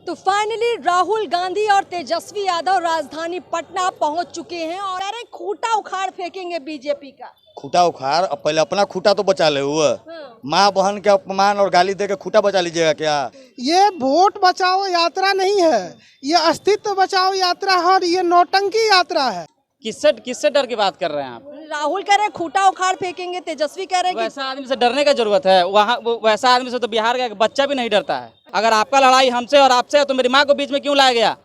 तो फाइनली राहुल गांधी और तेजस्वी यादव राजधानी पटना पहुंच चुके हैं और अरे खूंटा उखाड़ फेंकेंगे बीजेपी का। खूंटा उखाड़, अब पहले अपना खूंटा तो बचा ले हुआ। माँ बहन के अपमान और गाली दे के खूंटा बचा लीजिएगा क्या? ये वोट बचाओ यात्रा नहीं है, ये अस्तित्व बचाओ यात्रा है और ये नौटंकी यात्रा है। किससे डर की बात कर रहे हैं आप? राहुल कह रहे हैं खूंटा उखाड़ फेंकेंगे, तेजस्वी कह रहे हैं वैसा आदमी से डरने का जरूरत है? वैसा आदमी से तो बिहार का एक बच्चा भी नहीं डरता है। अगर आपका लड़ाई हमसे और आपसे है तो मेरी माँ को बीच में क्यों लाया गया?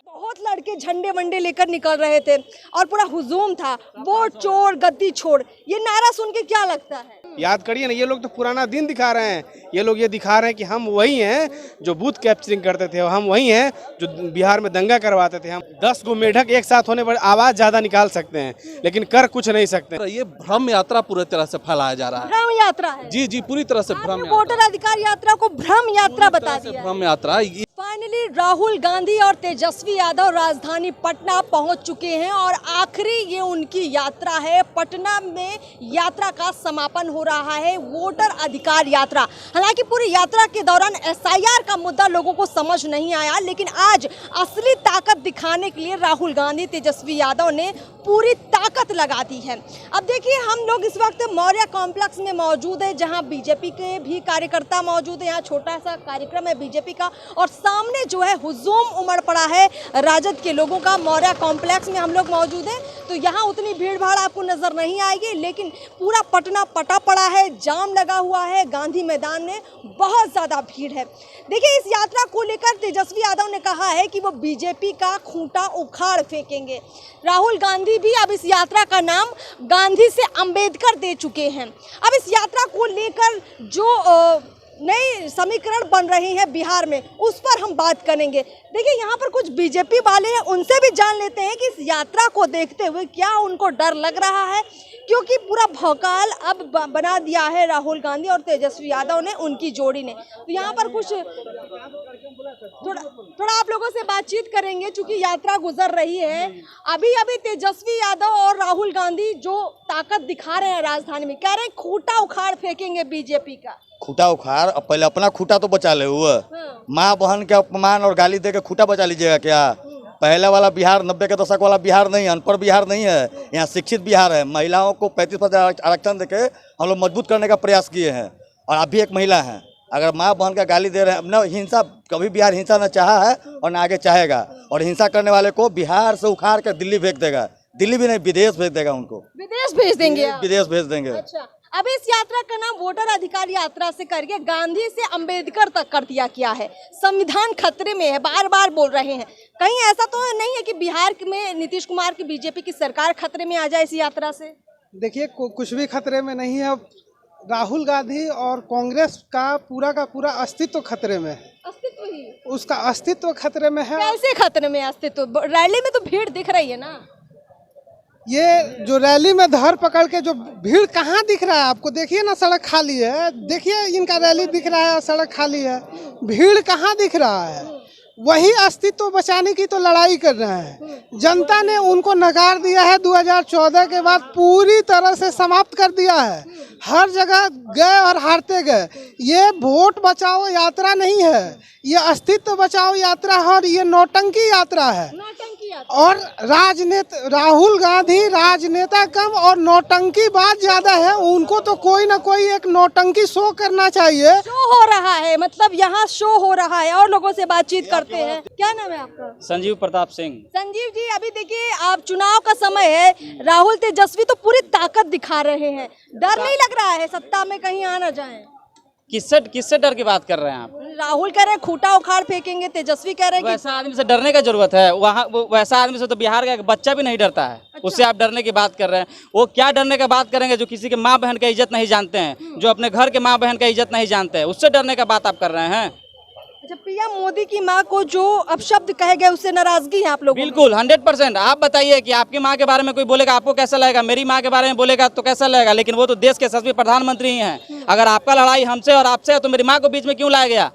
बहुत लड़के झंडे वंडे लेकर निकल रहे थे और पूरा हुजूम था, वोट चोर गद्दी छोड़, ये नारा सुन के क्या लगता है? याद करिए ना, ये लोग तो पुराना दिन दिखा रहे हैं। ये लोग ये दिखा रहे हैं कि हम वही हैं जो बूथ कैप्चरिंग करते थे, हम वही हैं जो बिहार में दंगा करवाते थे। हम 10 गो मेढक एक साथ होने पर आवाज ज्यादा निकाल सकते हैं, लेकिन कर कुछ नहीं सकते। ये भ्रम यात्रा पूरी तरह से फैलाया जा रहा है। भ्रम यात्रा है। जी जी, पूरी तरह से भ्रम यात्रा। वोटर अधिकार यात्रा को भ्रम यात्रा बता दिया। भ्रम यात्रा। फाइनली राहुल गांधी और तेजस्वी यादव राजधानी पटना पहुंच चुके हैं और आखिरी ये उनकी यात्रा है। पटना में यात्रा का समापन हो रहा है, वोटर अधिकार यात्रा। हालांकि पूरी यात्रा के दौरान एसआईआर का मुद्दा लोगों को समझ नहीं आया, लेकिन आज असली ताकत दिखाने के लिए राहुल गांधी तेजस्वी यादव ने पूरी ताकत लगा दी है। अब देखिए, हम लोग इस वक्त मौर्य कॉम्प्लेक्स में मौजूद है, जहां बीजेपी के भी कार्यकर्ता मौजूद है। यहाँ छोटा सा कार्यक्रम है बीजेपी का और सामने जो है हुजूम उमड़ पड़ा है राजद के लोगों का। मौर्य कॉम्प्लेक्स में हम लोग मौजूद हैं, तो यहाँ उतनी भीड़ भाड़ आपको नजर नहीं आएगी, लेकिन पूरा पटना पटा पड़ा है, जाम लगा हुआ है। गांधी मैदान में बहुत ज़्यादा भीड़ है। देखिए, इस यात्रा को लेकर तेजस्वी यादव ने कहा है कि वो बीजेपी का खूंटा उखाड़ फेंकेंगे। राहुल गांधी भी अब इस यात्रा का नाम गांधी से अंबेडकर दे चुके हैं। अब इस यात्रा को लेकर जो नए समीकरण बन रहे हैं बिहार में, उस पर हम बात करेंगे। देखिए, यहाँ पर कुछ बीजेपी वाले हैं, उनसे भी जान लेते हैं कि इस यात्रा को देखते हुए क्या उनको डर लग रहा है, क्योंकि पूरा भौकाल अब बना दिया है राहुल गांधी और तेजस्वी यादव ने, उनकी जोड़ी ने। तो यहाँ पर कुछ थोड़ा आप लोगों से बातचीत करेंगे, चूंकि यात्रा गुजर रही है। अभी तेजस्वी यादव और राहुल गांधी जो ताकत दिखा रहे हैं राजधानी में, कह रहे हैं खूंटा उखाड़ फेंकेंगे बीजेपी का। खूंटा उखाड़, अब पहले अपना खूंटा तो बचा ले हुआ। माँ बहन के अपमान और गाली दे के खूंटा बचा लीजिएगा क्या? पहले वाला बिहार, 90 के दशक वाला बिहार नहीं है, अनपढ़ बिहार नहीं है, यहाँ शिक्षित बिहार है। महिलाओं को 35% आरक्षण देके हम लोग मजबूत करने का प्रयास किए हैं और आप भी एक महिला हैं। अगर माँ बहन का गाली दे रहे हैं, न हिंसा, कभी बिहार हिंसा न चाहा है और न आगे चाहेगा। और हिंसा करने वाले को बिहार से उखाड़ कर दिल्ली भेज देगा, दिल्ली भी नहीं विदेश भेज देगा उनको। विदेश भेज देंगे? विदेश भेज देंगे। अच्छा, अब इस यात्रा का नाम वोटर अधिकार यात्रा से करके गांधी से अंबेडकर तक कर दिया गया है। संविधान खतरे में है, बार बार बोल रहे हैं। कहीं ऐसा तो नहीं है कि बिहार में नीतीश कुमार की बीजेपी की सरकार खतरे में आ जाए इस यात्रा से? देखिए, कुछ भी खतरे में नहीं है। राहुल गांधी और कांग्रेस का पूरा अस्तित्व खतरे में है। अस्तित्व ही? उसका अस्तित्व खतरे में है। कैसे खतरे में अस्तित्व? रैली में तो भीड़ दिख रही है ना। ये जो रैली में धर पकड़ के जो भीड़ कहाँ दिख रहा है आपको? देखिए ना, सड़क खाली है। देखिए, इनका रैली दिख रहा है, सड़क खाली है, भीड़ कहाँ दिख रहा है? वही अस्तित्व बचाने की तो लड़ाई कर रहे हैं। जनता ने उनको नकार दिया है, 2014 के बाद पूरी तरह से समाप्त कर दिया है। हर जगह गए और हारते गए। ये वोट बचाओ यात्रा नहीं है, ये अस्तित्व बचाओ यात्रा है और ये नौटंकी यात्रा है। और राहुल गांधी राजनेता कम और नौटंकी बात ज्यादा है। उनको तो कोई ना कोई एक नौटंकी शो करना चाहिए। शो हो रहा है, मतलब यहाँ शो हो रहा है। और लोगों से बातचीत करते हैं। क्या नाम है आपका? संजीव प्रताप सिंह। संजीव जी, अभी देखिए, आप चुनाव का समय है, राहुल तेजस्वी तो पूरी ताकत दिखा रहे हैं। डर नहीं लग रहा है सत्ता में कहीं आ न जाए? किससे डर की बात कर रहे हैं आप? राहुल कह रहे हैं खूंटा उखाड़ फेंकेंगे, तेजस्वी कह रहे हैं वैसा आदमी से डरने का जरूरत है? वैसा आदमी से तो बिहार का एक बच्चा भी नहीं डरता है। अच्छा। उससे आप डरने की बात कर रहे हैं? वो क्या डरने का बात करेंगे जो किसी के माँ बहन का इज्जत नहीं जानते हैं, जो अपने घर के माँ बहन का इज्जत नहीं जानते हैं, उससे डरने का बात आप कर रहे हैं? अच्छा, पीएम मोदी की माँ को जो अपशब्द कहे गए, उससे नाराजगी है आप लोगों को? बिल्कुल, 100%। आप बताइए कि आपकी माँ के बारे में कोई बोलेगा आपको कैसा लगेगा? मेरी माँ के बारे में बोलेगा तो कैसा लगेगा? लेकिन वो तो देश के यशस्वी प्रधानमंत्री ही हैं। अगर आपका लड़ाई हमसे और आपसे है तो मेरी माँ को बीच में क्यों लाया गया?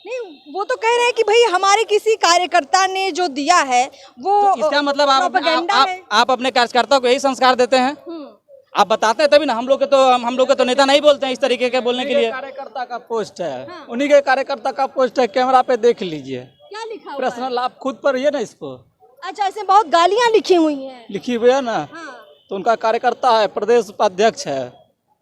नहीं, वो तो कह रहे हैं कि भाई हमारे किसी कार्यकर्ता ने जो दिया है वो तो इसका मतलब आप अपने कार्यकर्ता को यही संस्कार देते हैं? आप बताते हैं तभी ना, हम लोग के तो नेता नहीं बोलते हैं इस तरीके के बोलने के लिए। कार्यकर्ता का पोस्ट है, उन्हीं के कार्यकर्ता का पोस्ट है, कैमरा पे देख लीजिए। क्या लिखा हुआ है? पर्सनल आप खुद पढ़िए ना इसको, अच्छा, ऐसे बहुत गालियां लिखी हुई हैं। लिखी हुई है ना। हाँ, तो उनका कार्यकर्ता है, प्रदेश उपाध्यक्ष है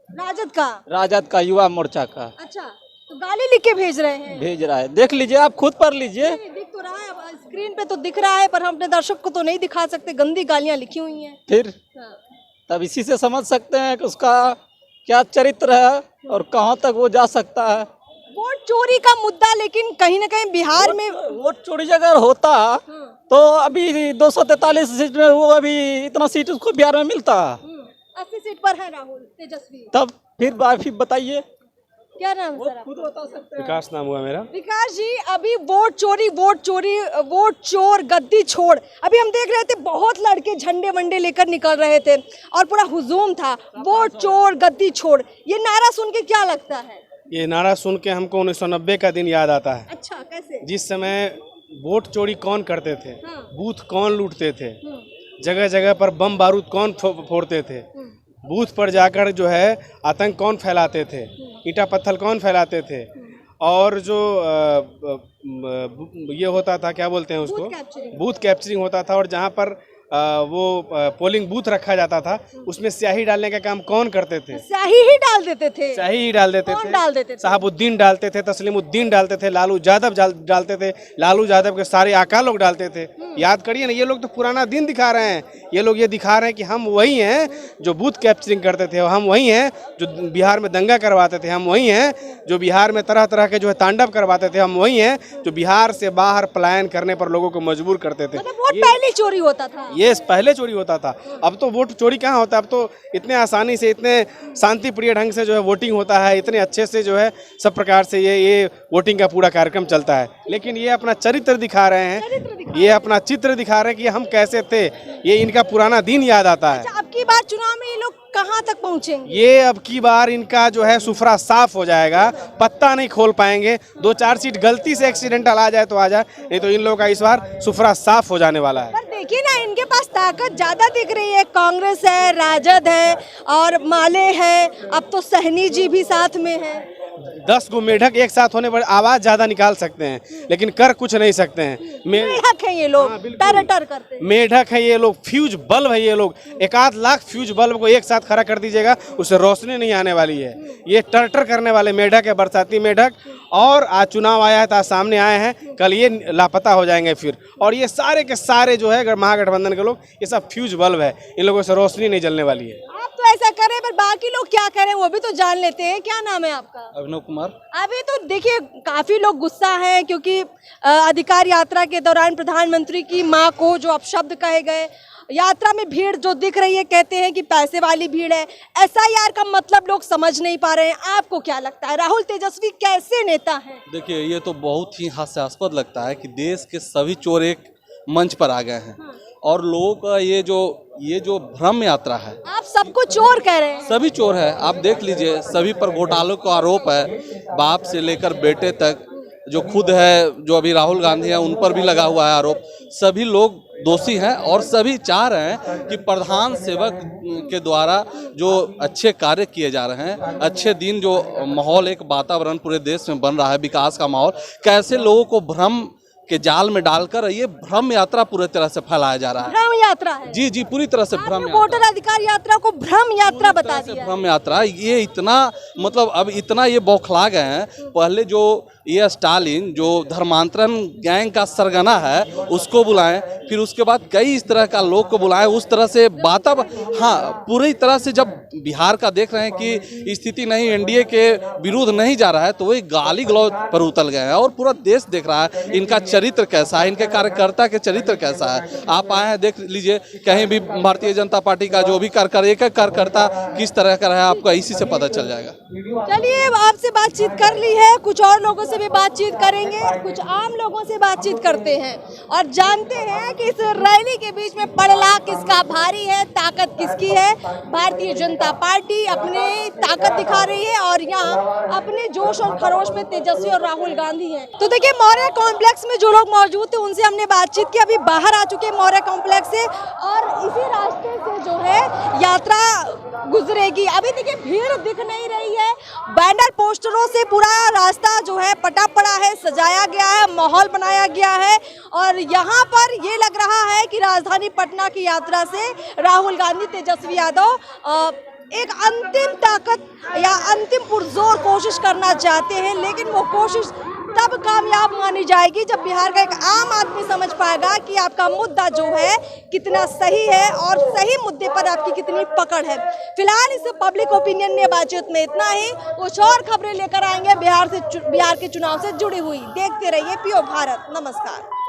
राजद का युवा मोर्चा का, अच्छा, तो गाली लिख के भेज रहे हैं। भेज रहा है, देख लीजिए, आप खुद पढ़ लीजिए। नहीं, दिख तो रहा है, अब स्क्रीन पे तो दिख रहा है, पर हम अपने दर्शक को तो नहीं दिखा सकते, गंदी गालियां लिखी हुई हैं। फिर हाँ। तब इसी से समझ सकते हैं कि उसका क्या चरित्र है और कहाँ तक वो जा सकता है। वोट चोरी का मुद्दा लेकिन कहीं ना कहीं बिहार में वोट चोरी अगर होता तो अभी 243 सीट में वो अभी इतना सीट उसको बिहार में मिलता। 80 सीट पर है राहुल तेजस्वी। तब फिर बताइए, क्या नाम है सर? खुद बता सकते हैं। विकास नाम हुआ मेरा। विकास जी, अभी वोट वोट चोर, गद्दी छोड़, अभी हम देख रहे थे बहुत लड़के झंडे वंडे लेकर निकल रहे थे और पूरा हुजूम था, वोट चोर गद्दी छोड़। ये नारा सुन के क्या लगता है? ये नारा सुन के हमको 1990 का दिन याद आता है। अच्छा, कैसे? जिस समय वोट चोरी कौन करते थे, हाँ। बूथ कौन लूटते थे, जगह जगह पर बम बारूद कौन फोड़ते थे, बूथ पर जाकर जो है आतंक कौन फैलाते थे, ईंटा पत्थर कौन फैलाते थे, और जो ये होता था, क्या बोलते हैं उसको, बूथ कैप्चरिंग होता था, और जहाँ पर वो पोलिंग बूथ रखा जाता था उसमें स्याही डालने का काम कौन करते थे? स्याही ही डाल देते थे। स्याही ही डाल देते कौन थे? डाल देते थे? साहबुद्दीन डालते थे, तस्लीमुद्दीन डालते थे, लालू यादव डालते थे, लालू यादव के सारे आका लोग डालते थे। याद करिए ना, ये लोग तो पुराना दिन दिखा रहे हैं। ये लोग ये दिखा रहे हैं कि हम वही हैं जो बूथ कैप्चरिंग करते थे, हम वही हैं जो बिहार में दंगा करवाते थे, हम वही हैं जो बिहार में तरह तरह के जो है तांडव करवाते थे, हम वही हैं जो बिहार से बाहर पलायन करने पर लोगों को मजबूर करते थे। मतलब वोट पहले चोरी होता था। ये पहले चोरी होता था, अब तो वोट चोरी कहाँ होता है? अब तो इतने आसानी से, इतने शांति प्रिय ढंग से जो है वोटिंग होता है, इतने अच्छे से जो है सब प्रकार से ये वोटिंग का पूरा कार्यक्रम चलता है। लेकिन ये अपना चरित्र दिखा रहे हैं, ये अपना चित्र दिखा रहे हैं कि हम कैसे थे। ये इनका पुराना दिन याद आता है। अच्छा, अब की बार चुनाव में ये लोग कहाँ तक पहुँचेंगे? ये अब की बार इनका जो है सुफरा साफ हो जाएगा, पत्ता नहीं खोल पाएंगे। 2-4 सीट गलती से एक्सीडेंटल आ जाए तो आ जाए, नहीं तो इन लोगों का इस बार सुफरा साफ हो जाने वाला है। पर देखिए ना, इनके पास ताकत ज्यादा दिख रही है। कांग्रेस है, राजद है और माले है, अब तो सहनी जी भी साथ में है। 10 गो मेढक एक साथ होने पर आवाज ज्यादा निकाल सकते हैं, लेकिन कर कुछ नहीं सकते हैं। मेढक है ये लोग, हाँ, बिल्कुल। टर करते हैं। मेढक है ये लोग, फ्यूज बल्ब है ये लोग। 1-8 लाख फ्यूज बल्ब को एक साथ खड़ा कर दीजिएगा, उससे रोशनी नहीं आने वाली है। ये टर करने वाले मेढक है, बरसाती मेढक। और आज चुनाव आया है तो आज सामने आए हैं, कल ये लापता हो जाएंगे फिर। और ये सारे के सारे जो है महागठबंधन के लोग, ये सब फ्यूज बल्ब है, इन लोगों से रोशनी नहीं जलने वाली है। आप तो ऐसा करें, पर बाकी लोग क्या करें वो भी तो जान लेते हैं। क्या नाम है आपका? अभिनव कुमार। अभी तो देखिए काफी लोग गुस्सा हैं क्योंकि अधिकार यात्रा के दौरान प्रधानमंत्री की मां को जो अपशब्द कहे गए, यात्रा में भीड़ जो दिख रही है, कहते हैं कि पैसे वाली भीड़ है। SIR का मतलब लोग समझ नहीं पा रहे हैं। आपको क्या लगता है, राहुल तेजस्वी कैसे नेता हैं? देखिए, ये तो बहुत ही हास्यास्पद लगता है कि देश के सभी चोर एक मंच पर आ गए हैं। और लोगों का ये जो भ्रम यात्रा है, आप सबको चोर कह रहे हैं। सभी चोर है। आप देख लीजिए, सभी पर घोटालों का आरोप है, बाप से लेकर बेटे तक। जो खुद है, जो अभी राहुल गांधी है, उन पर भी लगा हुआ है आरोप। सभी लोग दोषी हैं और सभी चाह रहे हैं कि प्रधान सेवक के द्वारा जो अच्छे कार्य किए जा रहे हैं, अच्छे दिन जो माहौल, एक वातावरण पूरे देश में बन रहा है, विकास का माहौल, कैसे लोगों को भ्रम के जाल में डालकर ये भ्रम यात्रा पूरी तरह से फैलाया जा रहा है। भ्रम यात्रा है। जी जी, पूरी तरह से भ्रम यात्रा। वोटर अधिकार यात्रा को भ्रम यात्रा बता दिया। भ्रम यात्रा ये इतना, मतलब अब इतना ये बौखला गए हैं। पहले जो ये स्टालिन जो धर्मांतरण गैंग का सरगना है उसको बुलाएं, फिर उसके बाद कई इस तरह का लोग को बुलाएं, उस तरह से हाँ, पूरी तरह से जब बिहार का देख रहे हैं कि स्थिति नहीं, एनडीए के विरुद्ध नहीं जा रहा है, तो वही गाली गलौज पर उतर गए हैं। और पूरा देश देख रहा है इनका चरित्र कैसा है, इनके कार्यकर्ता के चरित्र कैसा है। आप आए हैं, देख लीजिए, कहीं भी भारतीय जनता पार्टी का जो भी एक कार्यकर्ता किस तरह का है, आपको इसी से पता चल जाएगा। चलिए, आपसे बातचीत कर ली है, कुछ और लोगों से भी बातचीत करेंगे, कुछ आम लोगों से बातचीत करते हैं और जानते हैं कि इस रैली के बीच में पड़ला किसका भारी है, ताकत किसकी है। भारतीय जनता पार्टी अपनी ताकत दिखा रही है और यहाँ अपने जोश और खरोश में तेजस्वी और राहुल गांधी हैं। तो देखिए, मौर्य कॉम्प्लेक्स में जो लोग मौजूद थे उनसे हमने बातचीत की। अभी बाहर आ चुके हैं मौर्य कॉम्प्लेक्स से और इसी रास्ते से जो है यात्रा गुजरेगी। अभी देखिए भीड़ दिख नहीं रही है, बैनर पोस्टरों से पूरा रास्ता जो है पटा पड़ा है, सजाया गया है, माहौल बनाया गया है और यहाँ पर ये लग रहा है कि राजधानी पटना की यात्रा से राहुल गांधी, तेजस्वी यादव एक अंतिम ताकत या अंतिम पुरजोर कोशिश करना चाहते हैं, लेकिन वो कोशिश तब कामयाब मानी जाएगी जब बिहार का एक आम आदमी समझ पाएगा कि आपका मुद्दा जो है कितना सही है और सही मुद्दे पर आपकी कितनी पकड़ है। फिलहाल इस पब्लिक ओपिनियन में बातचीत में इतना ही। कुछ और खबरें लेकर आएंगे बिहार के चुनाव से जुड़ी हुई। देखते रहिए पीओ भारत। नमस्कार।